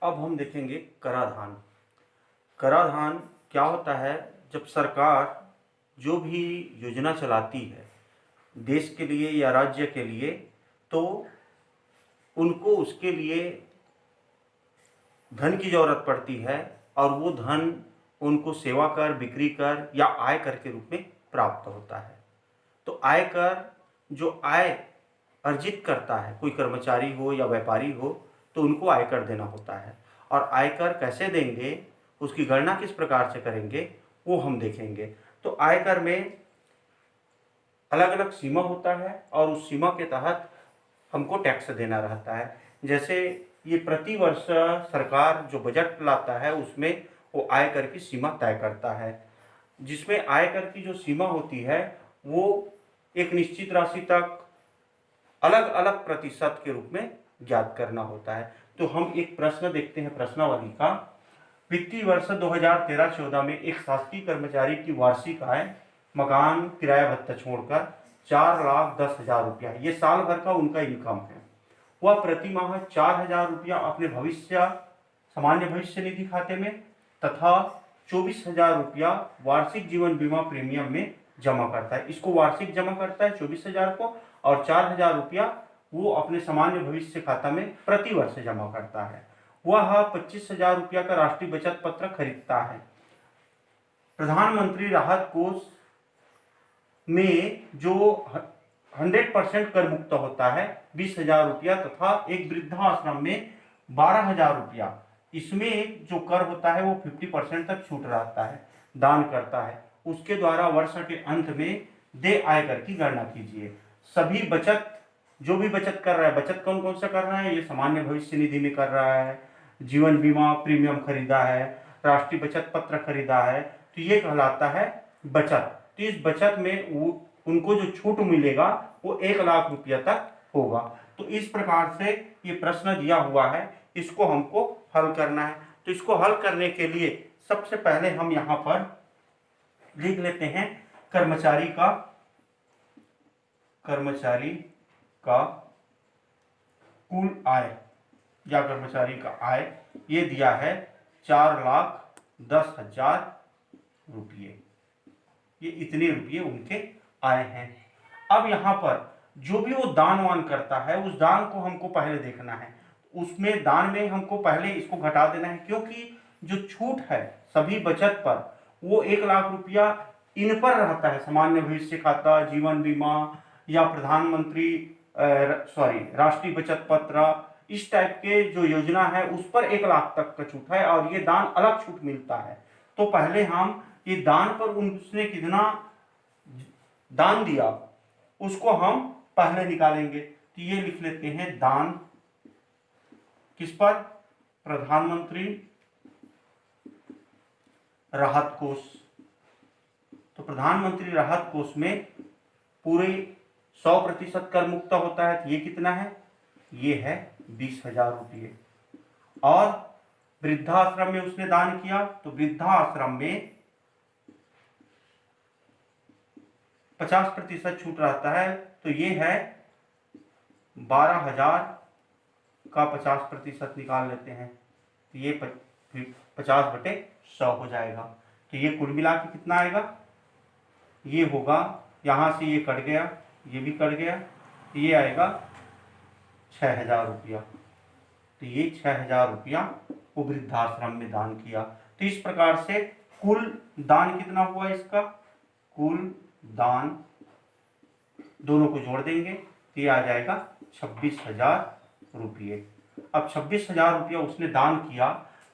अब हम देखेंगे कराधान। कराधान क्या होता है? जब सरकार जो भी योजना चलाती है देश के लिए या राज्य के लिए, तो उनको उसके लिए धन की ज़रूरत पड़ती है और वो धन उनको सेवा कर, बिक्री कर या आय कर के रूप में प्राप्त होता है। तो आयकर जो आय अर्जित करता है, कोई कर्मचारी हो या व्यापारी हो, तो उनको आयकर देना होता है। और आयकर कैसे देंगे, उसकी गणना किस प्रकार से करेंगे, वो हम देखेंगे। तो आयकर में अलग अलग सीमा होता है और उस सीमा के तहत हमको टैक्स देना रहता है। जैसे ये प्रति वर्ष सरकार जो बजट लाता है उसमें वो आयकर की सीमा तय करता है, जिसमें आयकर की जो सीमा होती है वो एक निश्चित राशि तक अलग अलग प्रतिशत के रूप में ज्ञात करना होता है। तो हम एक प्रश्न देखते हैं प्रश्नावली का। वित्तीय वर्ष 2013-14 में एक शासकीय कर्मचारी की वार्षिक आय मकान किराया भत्ता छोड़कर 4,10,000 रुपया, ये साल भर का उनका इनकम है। वह प्रति माह 4,000 रुपया अपने सामान्य भविष्य निधि खाते में तथा 24,000 रुपया वार्षिक जीवन बीमा प्रीमियम में जमा करता है। इसको वार्षिक जमा करता है 24,000 को, और 4,000 रुपया वो अपने सामान्य भविष्य खाता में प्रति वर्ष जमा करता है। वह 25,000 रुपया का राष्ट्रीय बचत पत्र खरीदता है। प्रधानमंत्री राहत कोष में जो 100% कर मुक्त होता है 20,000 रुपया, तथा एक वृद्धाश्रम में 12,000 रुपया, इसमें जो कर होता है वो 50% तक छूट रहता है, दान करता है। उसके द्वारा वर्ष के अंत में देय आयकर की गणना कीजिए। सभी बचत, जो भी बचत कर रहा है, बचत कौन कौन सा कर रहा है, ये सामान्य भविष्य निधि में कर रहा है, जीवन बीमा प्रीमियम खरीदा है, राष्ट्रीय बचत पत्र खरीदा है, तो ये कहलाता है बचत। तो इस बचत में उनको जो छूट मिलेगा वो 1,00,000 रुपया तक होगा। तो इस प्रकार से ये प्रश्न दिया हुआ है, इसको हमको हल करना है। तो इसको हल करने के लिए सबसे पहले हम यहाँ पर लिख लेते हैं कर्मचारी का कुल आय या कर्मचारी का आय ये दिया है 4,10,000 रुपये। ये इतने रुपये उनके आए हैं। अब यहाँ पर जो भी वो दान वान करता है उस दान को हमको पहले देखना है। उसमें दान में हमको पहले इसको घटा देना है, क्योंकि जो छूट है सभी बचत पर वो 1,00,000 रुपया इन पर रहता है, सामान्य भविष्य खाता, जीवन बीमा या प्रधानमंत्री राष्ट्रीय बचत पत्र, इस टाइप के जो योजना है उस पर 1,00,000 तक का छूट है और ये दान अलग छूट मिलता है। तो पहले हम ये दान पर उसने कितना दान दिया उसको हम पहले निकालेंगे। तो ये लिख लेते हैं दान किस पर, प्रधानमंत्री राहत कोष। तो प्रधानमंत्री राहत कोष में पूरे 100% कर मुक्त होता है। तो ये कितना है, ये है 20,000 रुपये। और वृद्धाश्रम में उसने दान किया तो वृद्धाश्रम में 50% छूट रहता है, तो ये है 12,000 का 50% निकाल लेते हैं, तो ये 50/100 हो जाएगा। तो ये कुल मिला के कितना आएगा, ये होगा, यहाँ से ये कट गया, ये भी कट गया, तो ये आएगा 6,000 रुपया। तो ये 6,000 रुपया वो वृद्धाश्रम में दान किया। तो इस प्रकार से कुल दान कितना हुआ, इसका कुल दान दोनों को जोड़ देंगे तो ये आ जाएगा 26,000 रुपये। अब 26,000 रुपया उसने दान किया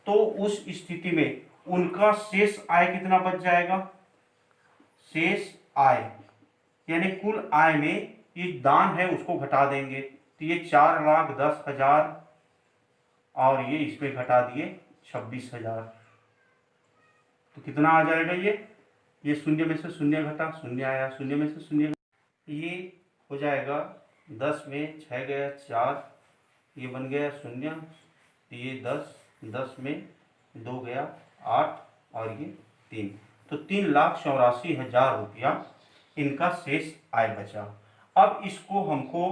तो उस स्थिति में उनका शेष आय कितना बच जाएगा, शेष आय यानी कुल आय में ये दान है उसको घटा देंगे, तो ये 4,10,000 और ये इसमें घटा दिए 26,000, तो कितना आ जाएगा, ये शून्य में से शून्य घटा, शून्य आया, शून्य में से शून्य, ये हो जाएगा 10 में 6 गया 4, ये बन गया शून्य, तो ये 10 में 2 गया 8 और ये 3, तो 3,84,000 रुपया इनका शेष आय बचा। अब इसको हमको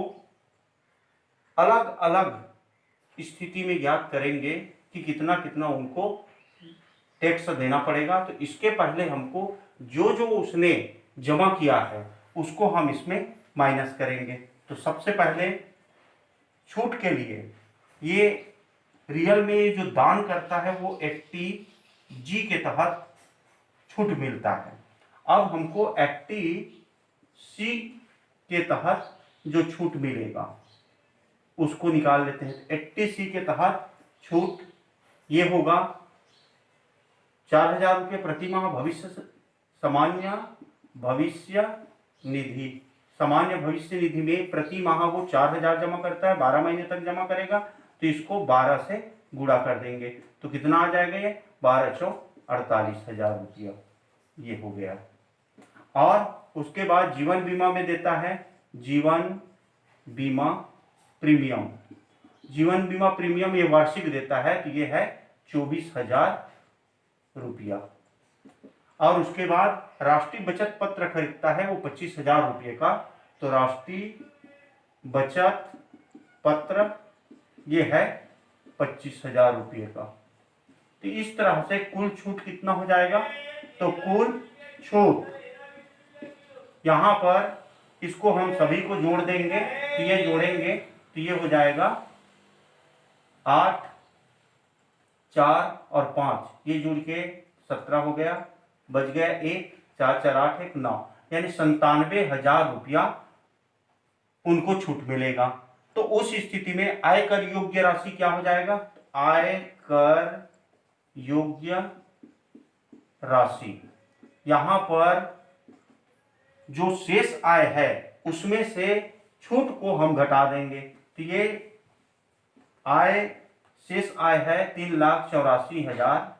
अलग अलग स्थिति में ज्ञात करेंगे कि कितना कितना उनको टैक्स देना पड़ेगा। तो इसके पहले हमको जो जो उसने जमा किया है उसको हम इसमें माइनस करेंगे। तो सबसे पहले छूट के लिए ये रियल में जो दान करता है वो 80G के तहत छूट मिलता है। अब हमको 80C के तहत जो छूट मिलेगा उसको निकाल लेते हैं। 80C के तहत छूट ये होगा 4,000 रुपये प्रति माह सामान्य भविष्य निधि। सामान्य भविष्य निधि में प्रति माह वो 4,000 जमा करता है, 12 महीने तक जमा करेगा, तो इसको 12 से गुणा कर देंगे तो कितना आ जाएगा, ये 12 चौक 48,000 रुपया ये हो गया। और उसके बाद जीवन बीमा में देता है जीवन बीमा प्रीमियम। जीवन बीमा प्रीमियम ये वार्षिक देता है, तो ये है 24,000 रुपया। और उसके बाद राष्ट्रीय बचत पत्र खरीदता है वो 25,000 रुपये का, तो राष्ट्रीय बचत पत्र ये है 25,000 रुपये का। तो इस तरह से कुल छूट कितना हो जाएगा, तो कुल छूट यहां पर इसको हम सभी को जोड़ देंगे, तो ये जोड़ेंगे तो ये हो जाएगा 8, 4 और 5, ये जुड़ के 17 हो गया, बच गया 1, 4 4 8 1 9, यानी 97,000 रुपया उनको छूट मिलेगा। तो उस स्थिति में आयकर योग्य राशि क्या हो जाएगा, आयकर योग्य राशि यहां पर जो शेष आय है उसमें से छूट को हम घटा देंगे। तो ये आय शेष आय है 3,84,000,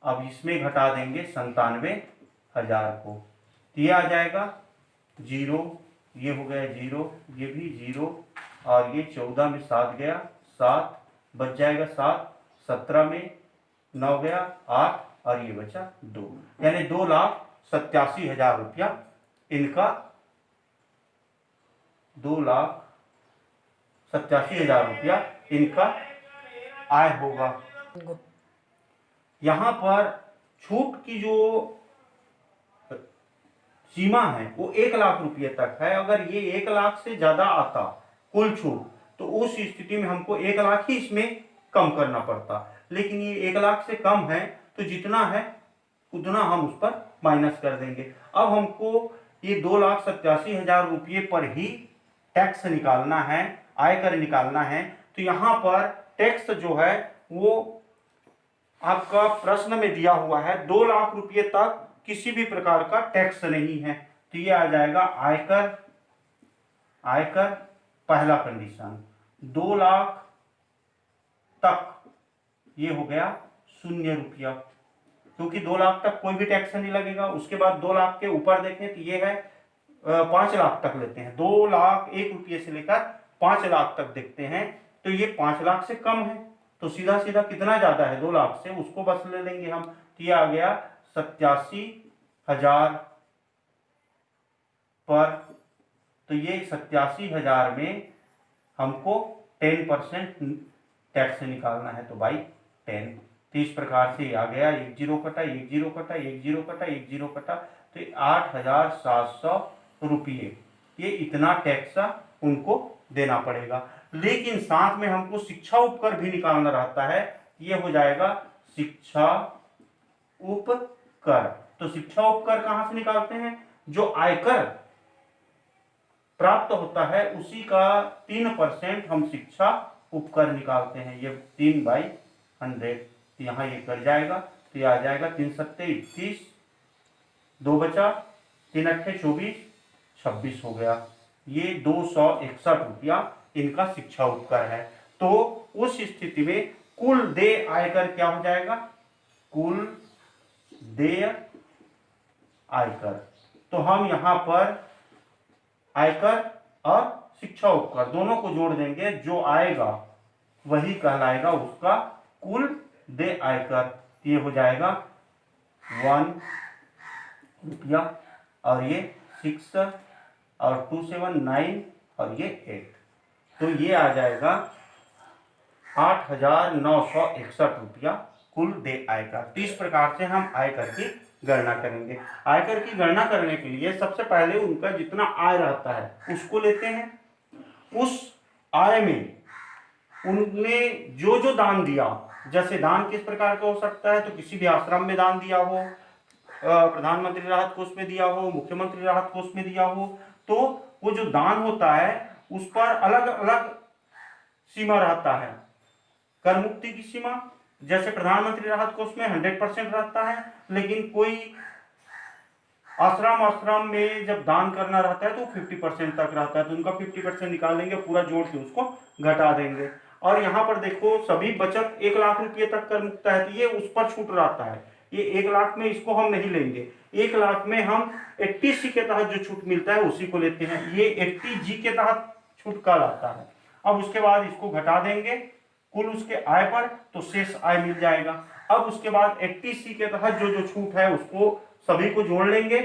अब इसमें घटा देंगे 97,000 को, तो ये आ जाएगा 0, ये हो गया 0, ये भी 0, और ये 14 में 7 गया 7, बच जाएगा 7, 17 में 9 गया 8, और ये बचा 2, यानी 2,87,000 रुपया इनका, 2,87,000 रुपया इनका आय होगा। यहां पर छूट की जो सीमा है वो 1 लाख रुपये तक है। अगर ये 1 लाख से ज्यादा आता कुल छूट, तो उस स्थिति में हमको 1 लाख ही इसमें कम करना पड़ता, लेकिन ये 1 लाख से कम है तो जितना है उतना हम उस पर माइनस कर देंगे। अब हमको ये 2,87,000 रुपये पर ही टैक्स निकालना है, आयकर निकालना है। तो यहाँ पर टैक्स जो है वो आपका प्रश्न में दिया हुआ है 2 लाख रुपये तक किसी भी प्रकार का टैक्स नहीं है, तो ये आ जाएगा आयकर। आयकर पहला कंडीशन 2 लाख तक ये हो गया 0 रुपया, क्योंकि 2 लाख तक कोई भी टैक्स नहीं लगेगा। उसके बाद 2 लाख के ऊपर देखें तो ये है 5 लाख तक लेते हैं, 2 लाख 1 रुपये से लेकर 5 लाख तक देखते हैं, तो ये 5 लाख से कम है, तो सीधा सीधा कितना ज्यादा है 2 लाख से, उसको बस ले लेंगे हम, तो ये आ गया 87,000 पर। तो ये 87,000 में हमको 10% टैक्स निकालना है, तो बाई 10। तो इस प्रकार से आ गया 1 0 कटा 1 0 कटा 1 0 कटा 1 0 कटा, तो 8,700 रुपये ये इतना टैक्स उनको देना पड़ेगा। लेकिन साथ में हमको शिक्षा उपकर भी निकालना रहता है, ये हो जाएगा शिक्षा उपकर। तो शिक्षा उपकर कहां से निकालते हैं, जो आयकर प्राप्त होता है उसी का 3% हम शिक्षा उपकर निकालते हैं, ये 3/100। तो यहाँ ये कर जाएगा, तो ये आ जाएगा 3 7 21, 2 बचा 3 8 24, 26 हो गया, ये 261 रुपया इनका शिक्षा उपकर है। तो उस स्थिति में कुल देय आयकर क्या हो जाएगा, कुल देय आयकर। तो हम यहां पर आयकर और शिक्षा उपकर दोनों को जोड़ देंगे, जो आएगा वही कहलाएगा उसका कुल देय आयकर। ये हो जाएगा 1 रुपया, और ये 6 और 2 7 9 और ये 8, तो ये आ जाएगा 8,961 रुपया कुल देय आयकर। तो इस प्रकार से हम आयकर की गणना करेंगे। आयकर की गणना करने के लिए सबसे पहले उनका जितना आय रहता है उसको लेते हैं। उस आय में उनने जो जो दान दिया, जैसे दान किस प्रकार का हो सकता है, तो किसी भी आश्रम में दान दिया हो, प्रधानमंत्री राहत कोष में दिया हो, मुख्यमंत्री राहत कोष में दिया हो, तो वो जो दान होता है उस पर अलग अलग सीमा रहता है। कर मुक्ति की सीमा जैसे प्रधानमंत्री राहत कोष में 100% रहता है, लेकिन कोई आश्रम में जब दान करना रहता है तो 50% तक रहता है, तो उनका 50% निकालेंगे, पूरा जोड़ के उसको घटा देंगे। और यहाँ पर देखो सभी बचत 1 लाख रुपये तक कर मुक्त है, तो ये उस पर छूट रहता है। ये 1 लाख में इसको हम नहीं लेंगे, 1 लाख में हम 80C के तहत जो छूट मिलता है उसी को लेते हैं। ये 80G के तहत छूट का आता है। अब उसके बाद इसको घटा देंगे कुल उसके आय पर, तो शेष आय मिल जाएगा। अब उसके बाद 80C के तहत जो जो छूट है उसको सभी को जोड़ लेंगे,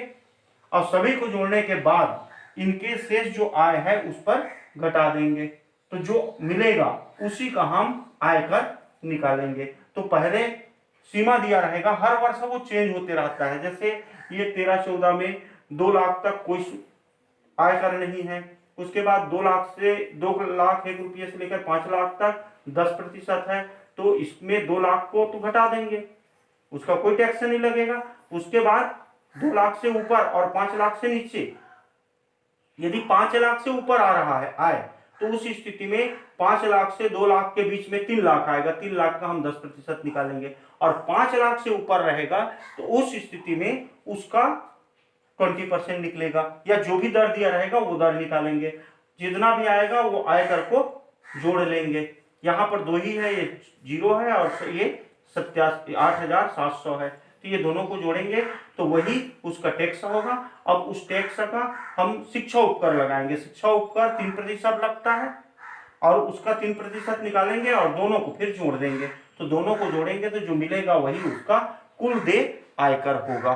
और सभी को जोड़ने के बाद इनके शेष जो आय है उस पर घटा देंगे, तो जो मिलेगा उसी का हम आयकर निकालेंगे। तो पहले सीमा दिया रहेगा, हर वर्ष वो चेंज होते रहता है। जैसे ये 13-14 में 2 लाख तक कोई आयकर नहीं है, उसके बाद 2 लाख से 2,01,000 रुपये से लेकर 5 लाख तक 10% है, तो इसमें 2 लाख को तो घटा देंगे, उसका कोई टैक्स नहीं लगेगा। उसके बाद 2 लाख से ऊपर और 5 लाख से नीचे, यदि 5 लाख से ऊपर आ रहा है आय, तो उस स्थिति में 5 लाख से 2 लाख के बीच में 3 लाख आएगा, 3 लाख का हम 10% निकालेंगे। और 5 लाख से ऊपर रहेगा तो उस स्थिति में उसका 20% निकलेगा, या जो भी दर दिया रहेगा वो दर निकालेंगे। जितना भी आएगा वो आयकर को जोड़ लेंगे। यहाँ पर 2 ही है, ये 0 है और ये 8,700 है, तो ये दोनों को जोड़ेंगे तो वही उसका टैक्स होगा। अब उस टैक्स का हम शिक्षा उपकर लगाएंगे। शिक्षा उपकर 3% लगता है, और उसका 3% निकालेंगे और दोनों को फिर जोड़ देंगे, तो दोनों को जोड़ेंगे तो जो मिलेगा वही उसका कुल देय आयकर होगा।